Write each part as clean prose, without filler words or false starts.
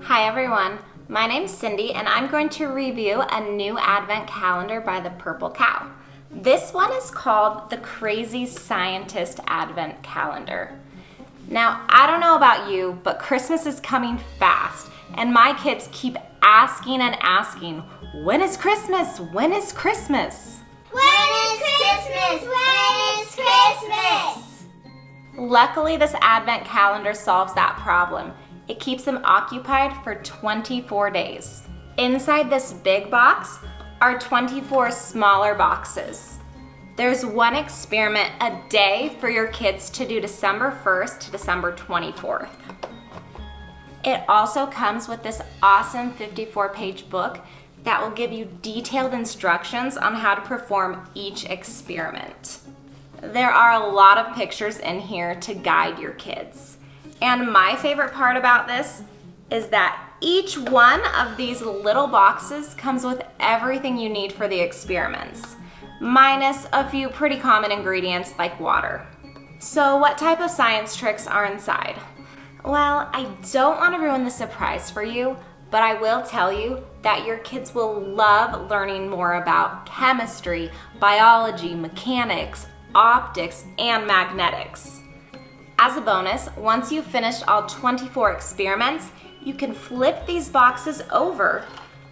Hi everyone, my name's Cindy and I'm going to review a new advent calendar by the Purple Cow. This one is called the Crazy Scientist Advent Calendar. Now, I don't know about you, but Christmas is coming fast and my kids keep asking and asking, when is Christmas? When is Christmas? When is Christmas? When is Christmas? Luckily, this advent calendar solves that problem. It keeps them occupied for 24 days. Inside this big box are 24 smaller boxes. There's one experiment a day for your kids to do December 1st to December 24th. It also comes with this awesome 54-page book that will give you detailed instructions on how to perform each experiment. There are a lot of pictures in here to guide your kids. And my favorite part about this is that each one of these little boxes comes with everything you need for the experiments, minus a few pretty common ingredients like water. So what type of science tricks are inside? Well, I don't want to ruin the surprise for you, but I will tell you that your kids will love learning more about chemistry, biology, mechanics, optics, and magnetics. As a bonus, once you've finished all 24 experiments, you can flip these boxes over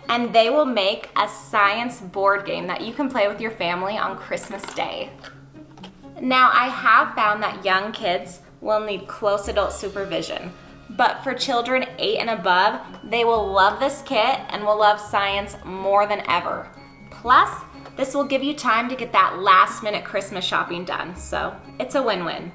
and they will make a science board game that you can play with your family on Christmas Day. Now, I have found that young kids will need close adult supervision, but for children 8 and above, they will love this kit and will love science more than ever. Plus, this will give you time to get that last minute Christmas shopping done, so it's a win-win.